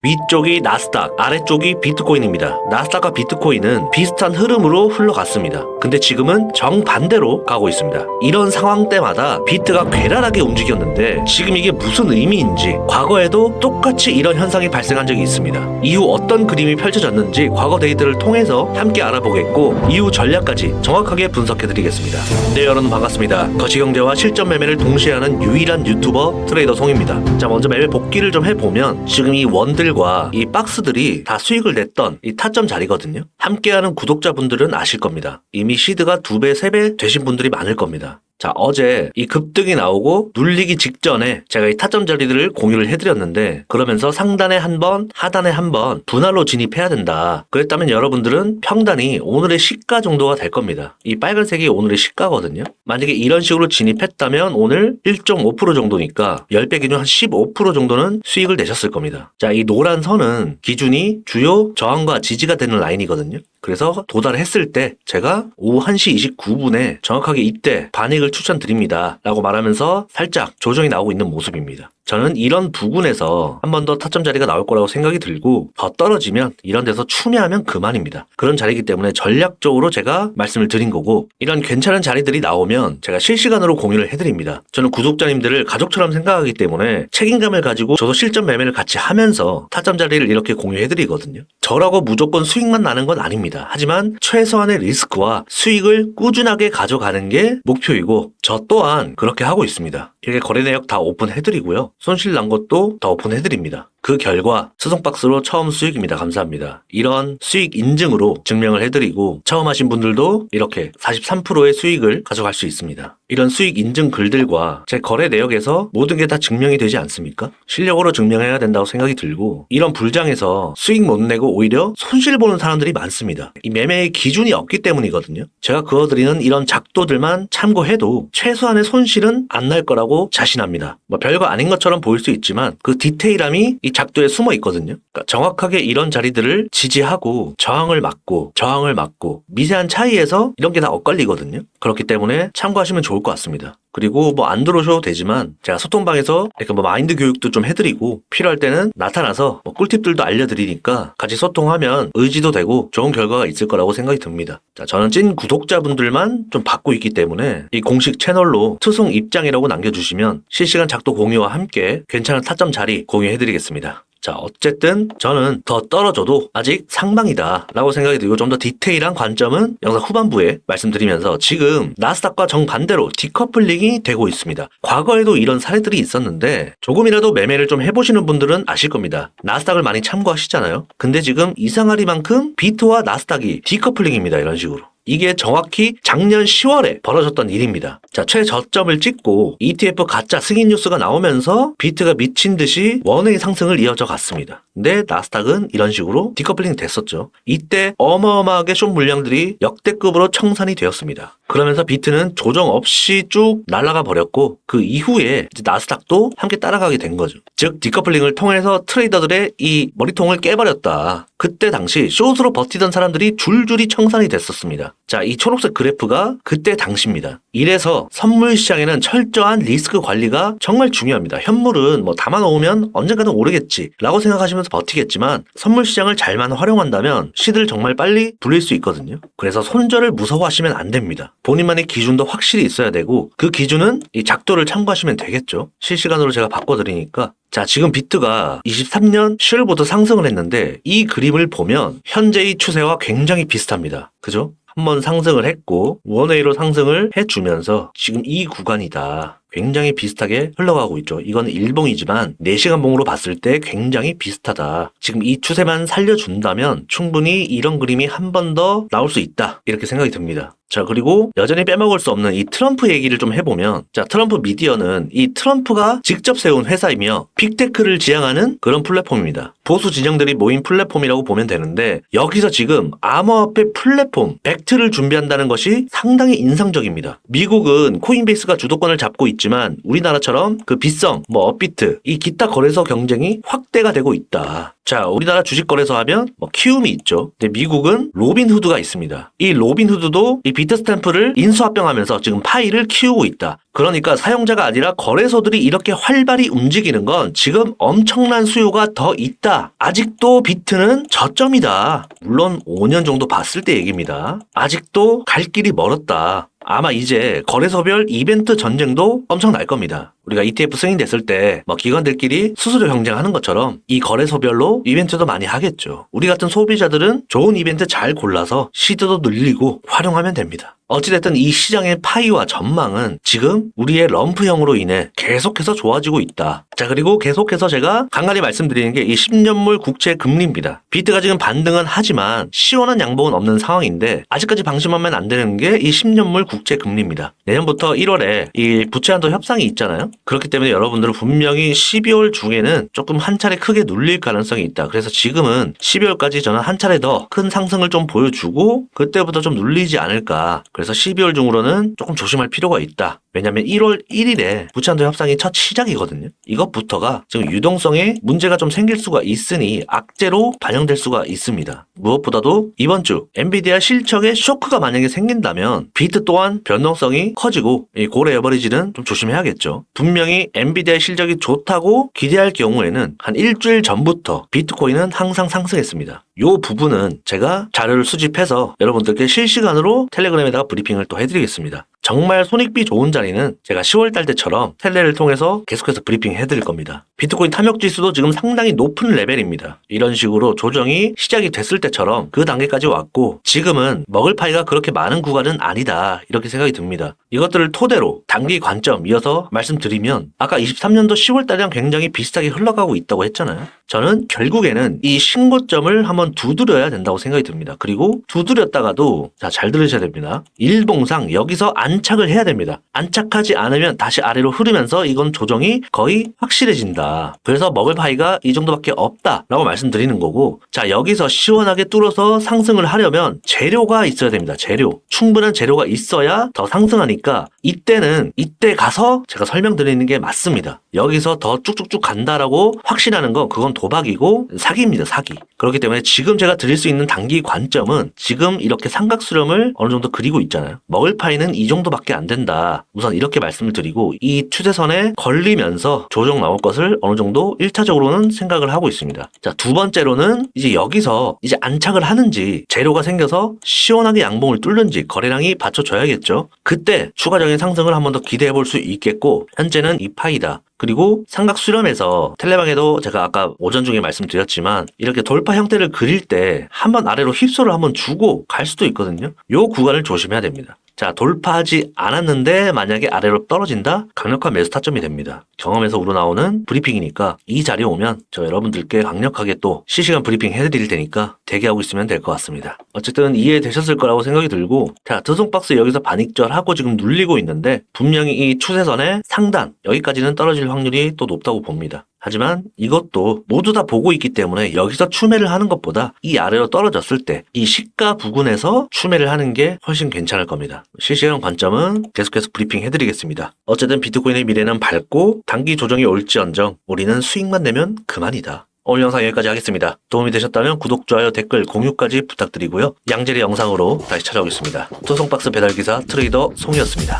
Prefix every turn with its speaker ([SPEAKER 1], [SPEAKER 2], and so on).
[SPEAKER 1] 위쪽이 나스닥, 아래쪽이 비트코인입니다. 나스닥과 비트코인은 비슷한 흐름으로 흘러갔습니다. 근데 지금은 정반대로 가고 있습니다. 이런 상황 때마다 비트가 괴랄하게 움직였는데 지금 이게 무슨 의미인지 과거에도 똑같이 이런 현상이 발생한 적이 있습니다. 이후 어떤 그림이 펼쳐졌는지 과거 데이터를 통해서 함께 알아보겠고 이후 전략까지 정확하게 분석해드리겠습니다. 네, 여러분 반갑습니다. 거시경제와 실전 매매를 동시에 하는 유일한 유튜버 트레이더 송입니다. 자, 먼저 매매 복귀를 좀 해보면 지금 이 원들과 이 박스들이 다 수익을 냈던 이 타점 자리거든요. 함께하는 구독자분들은 아실 겁니다. 이미 시드가 2배, 3배 되신 분들이 많을 겁니다. 자, 어제 이 급등이 나오고 눌리기 직전에 제가 이 타점 자리들을 공유를 해드렸는데 그러면서 상단에 한 번, 하단에 한 번 분할로 진입해야 된다. 그랬다면 여러분들은 평단이 오늘의 시가 정도가 될 겁니다. 이 빨간색이 오늘의 시가거든요. 만약에 이런 식으로 진입했다면 오늘 1.5% 정도니까 10배 기준 한 15% 정도는 수익을 내셨을 겁니다. 자, 이 노란 선은 기준이 주요 저항과 지지가 되는 라인이거든요. 그래서 도달했을 때 제가 오후 1시 29분에 정확하게 이때 반익을 추천드립니다 라고 말하면서 살짝 조정이 나오고 있는 모습입니다. 저는 이런 부근에서 한 번 더 타점 자리가 나올 거라고 생각이 들고 더 떨어지면 이런 데서 추매하면 그만입니다. 그런 자리이기 때문에 전략적으로 제가 말씀을 드린 거고 이런 괜찮은 자리들이 나오면 제가 실시간으로 공유를 해드립니다. 저는 구독자님들을 가족처럼 생각하기 때문에 책임감을 가지고 저도 실전 매매를 같이 하면서 타점 자리를 이렇게 공유해드리거든요. 저라고 무조건 수익만 나는 건 아닙니다. 하지만 최소한의 리스크와 수익을 꾸준하게 가져가는 게 목표이고 저 또한 그렇게 하고 있습니다. 이렇게 거래 내역 다 오픈해드리고요. 손실 난 것도 다 오픈해드립니다. 그 결과 수송박스로 처음 수익입니다. 감사합니다. 이런 수익 인증으로 증명을 해드리고 처음 하신 분들도 이렇게 43%의 수익을 가져갈 수 있습니다. 이런 수익 인증 글들과 제 거래 내역에서 모든 게 다 증명이 되지 않습니까? 실력으로 증명해야 된다고 생각이 들고 이런 불장에서 수익 못 내고 오히려 손실 보는 사람들이 많습니다. 이 매매의 기준이 없기 때문이거든요. 제가 그어드리는 이런 작도들만 참고해도 최소한의 손실은 안 날 거라고 자신합니다. 뭐 별거 아닌 것처럼 보일 수 있지만 그 디테일함이 이 작도에 숨어 있거든요. 그러니까 정확하게 이런 자리들을 지지하고 저항을 막고 미세한 차이에서 이런 게 다 엇갈리거든요. 그렇기 때문에 참고하시면 좋을 것 같습니다. 그리고 뭐 안 들어오셔도 되지만 제가 소통방에서 이렇게 뭐 마인드 교육도 좀 해드리고 필요할 때는 나타나서 뭐 꿀팁들도 알려드리니까 같이 소통하면 의지도 되고 좋은 결과가 있을 거라고 생각이 듭니다. 자, 저는 찐 구독자분들만 좀 받고 있기 때문에 이 공식 채널로 투송 입장이라고 남겨주시면 실시간 작도 공유와 함께 괜찮은 타점 자리 공유해드리겠습니다. 자, 어쨌든 저는 더 떨어져도 아직 상방이다 라고 생각이 들고 좀 더 디테일한 관점은 영상 후반부에 말씀드리면서 지금 나스닥과 정반대로 디커플링이 되고 있습니다. 과거에도 이런 사례들이 있었는데 조금이라도 매매를 좀 해보시는 분들은 아실 겁니다. 나스닥을 많이 참고하시잖아요. 근데 지금 이상하리만큼 비트와 나스닥이 디커플링입니다. 이런 식으로. 이게 정확히 작년 10월에 벌어졌던 일입니다. 자, 최저점을 찍고 ETF 가짜 승인 뉴스가 나오면서 비트가 미친 듯이 원웨이 상승을 이어져 갔습니다. 근데 나스닥은 이런 식으로 디커플링 됐었죠. 이때 어마어마하게 숏 물량들이 역대급으로 청산이 되었습니다. 그러면서 비트는 조정 없이 쭉 날아가 버렸고 그 이후에 이제 나스닥도 함께 따라가게 된 거죠. 즉 디커플링을 통해서 트레이더들의 이 머리통을 깨버렸다. 그때 당시 숏으로 버티던 사람들이 줄줄이 청산이 됐었습니다. 자, 이 초록색 그래프가 그때 당시입니다. 이래서 선물 시장에는 철저한 리스크 관리가 정말 중요합니다. 현물은 뭐 담아놓으면 언젠가는 오르겠지 라고 생각하시면서 버티겠지만 선물 시장을 잘만 활용한다면 시드를 정말 빨리 불릴 수 있거든요. 그래서 손절을 무서워하시면 안 됩니다. 본인만의 기준도 확실히 있어야 되고 그 기준은 이 작도를 참고하시면 되겠죠. 실시간으로 제가 바꿔드리니까. 자, 지금 비트가 23년 10월부터 상승을 했는데 이 그림을 보면 현재의 추세와 굉장히 비슷합니다. 그죠? 한번 상승을 했고 원웨이로 상승을 해주면서 지금 이 구간이다. 굉장히 비슷하게 흘러가고 있죠. 이건 일봉이지만 4시간 봉으로 봤을 때 굉장히 비슷하다. 지금 이 추세만 살려준다면 충분히 이런 그림이 한 번 더 나올 수 있다. 이렇게 생각이 듭니다. 자, 그리고 여전히 빼먹을 수 없는 이 트럼프 얘기를 좀 해보면 자, 트럼프 미디어는 이 트럼프가 직접 세운 회사이며 빅테크를 지향하는 그런 플랫폼입니다. 보수 진영들이 모인 플랫폼이라고 보면 되는데 여기서 지금 암호화폐 플랫폼 벡트를 준비한다는 것이 상당히 인상적입니다. 미국은 코인베이스가 주도권을 잡고 있지만 우리나라처럼 그 빗성, 업비트, 이 기타 거래소 경쟁이 확대가 되고 있다. 자, 우리나라 주식거래소 하면 키움이 있죠. 근데 미국은 로빈후드가 있습니다. 이 로빈후드도 이 비트 스탬프를 인수합병하면서 지금 파이를 키우고 있다. 그러니까 사용자가 아니라 거래소들이 이렇게 활발히 움직이는 건 지금 엄청난 수요가 더 있다. 아직도 비트는 저점이다. 물론 5년 정도 봤을 때 얘기입니다. 아직도 갈 길이 멀었다. 아마 이제 거래소별 이벤트 전쟁도 엄청 날 겁니다. 우리가 ETF 승인됐을 때 기관들끼리 수수료 경쟁하는 것처럼 이 거래소별로 이벤트도 많이 하겠죠. 우리 같은 소비자들은 좋은 이벤트 잘 골라서 시드도 늘리고 활용하면 됩니다. 어찌됐든 이 시장의 파이와 전망은 지금 우리의 럼프형으로 인해 계속해서 좋아지고 있다. 자, 그리고 계속해서 제가 간간히 말씀드리는 게 이 10년물 국채 금리입니다. 비트가 지금 반등은 하지만 시원한 양봉은 없는 상황인데 아직까지 방심하면 안 되는 게 이 10년물 국채 금리입니다. 내년부터 1월에 이 부채 한도 협상이 있잖아요. 그렇기 때문에 여러분들은 분명히 12월 중에는 조금 한 차례 크게 눌릴 가능성이 있다. 그래서 지금은 12월까지 저는 한 차례 더 큰 상승을 좀 보여주고 그때부터 좀 눌리지 않을까. 그래서 12월 중으로는 조금 조심할 필요가 있다. 왜냐하면 1월 1일에 부채한도 협상이 첫 시작이거든요. 이것부터가 지금 유동성에 문제가 좀 생길 수가 있으니 악재로 반영될 수가 있습니다. 무엇보다도 이번 주 엔비디아 실적에 쇼크가 만약에 생긴다면 비트 또한 변동성이 커지고 이 고래 에버리지는 좀 조심해야겠죠. 분명히 엔비디아의 실적이 좋다고 기대할 경우에는 한 일주일 전부터 비트코인은 항상 상승했습니다. 요 부분은 제가 자료를 수집해서 여러분들께 실시간으로 텔레그램에다가 브리핑을 또 해드리겠습니다. 정말 손익비 좋은 자리는 제가 10월달 때처럼 텔레를 통해서 계속해서 브리핑 해드릴 겁니다. 비트코인 탐욕지수도 지금 상당히 높은 레벨입니다. 이런 식으로 조정이 시작이 됐을 때처럼 그 단계까지 왔고 지금은 먹을 파이가 그렇게 많은 구간은 아니다. 이렇게 생각이 듭니다. 이것들을 토대로 단기 관점 이어서 말씀드리면 아까 23년도 10월달이랑 굉장히 비슷하게 흘러가고 있다고 했잖아요. 저는 결국에는 이 신고점을 한번 두드려야 된다고 생각이 듭니다. 그리고 두드렸다가도 잘 들으셔야 됩니다. 일봉상 여기서 안착을 해야 됩니다. 안착하지 않으면 다시 아래로 흐르면서 이건 조정이 거의 확실해진다. 그래서 먹을 파이가 이 정도밖에 없다라고 말씀드리는 거고 자 여기서 시원하게 뚫어서 상승을 하려면 재료가 있어야 됩니다. 재료. 충분한 재료가 있어야 더 상승하니까 이때 가서 제가 설명드리는 게 맞습니다. 여기서 더 쭉쭉쭉 간다라고 확신하는 건 그건 도박이고 사기입니다. 사기. 그렇기 때문에 지금 제가 드릴 수 있는 단기 관점은 지금 이렇게 삼각수렴을 어느 정도 그리고 있잖아요. 먹을 파이는 이 정도밖에 안 된다. 우선 이렇게 말씀을 드리고 이 추세선에 걸리면서 조정 나올 것을 어느 정도 1차적으로는 생각을 하고 있습니다. 자, 두 번째로는 이제 여기서 이제 안착을 하는지 재료가 생겨서 시원하게 양봉을 뚫는지 거래량이 받쳐줘야겠죠. 그때 추가적인 상승을 한 번 더 기대해 볼 수 있겠고 현재는 이 파이다. 그리고 삼각 수렴에서 텔레방에도 제가 아까 오전 중에 말씀드렸지만 이렇게 돌파 형태를 그릴 때 한번 아래로 휩소를 한번 주고 갈 수도 있거든요. 요 구간을 조심해야 됩니다. 자, 돌파하지 않았는데 만약에 아래로 떨어진다? 강력한 매수 타점이 됩니다. 경험에서 우러나오는 브리핑이니까 이 자리에 오면 저 여러분들께 강력하게 또 실시간 브리핑 해드릴 테니까 대기하고 있으면 될 것 같습니다. 어쨌든 이해되셨을 거라고 생각이 들고 자, 드송박스 여기서 반익절하고 지금 눌리고 있는데 분명히 이 추세선의 상단 여기까지는 떨어질 확률이 또 높다고 봅니다. 하지만 이것도 모두 다 보고 있기 때문에 여기서 추매를 하는 것보다 이 아래로 떨어졌을 때 이 시가 부근에서 추매를 하는 게 훨씬 괜찮을 겁니다. 실시간 관점은 계속해서 브리핑 해드리겠습니다. 어쨌든 비트코인의 미래는 밝고 단기 조정이 올지언정 우리는 수익만 내면 그만이다. 오늘 영상 여기까지 하겠습니다. 도움이 되셨다면 구독, 좋아요, 댓글, 공유까지 부탁드리고요. 양질의 영상으로 다시 찾아오겠습니다. 토송박스 배달기사 트레이더 송이었습니다.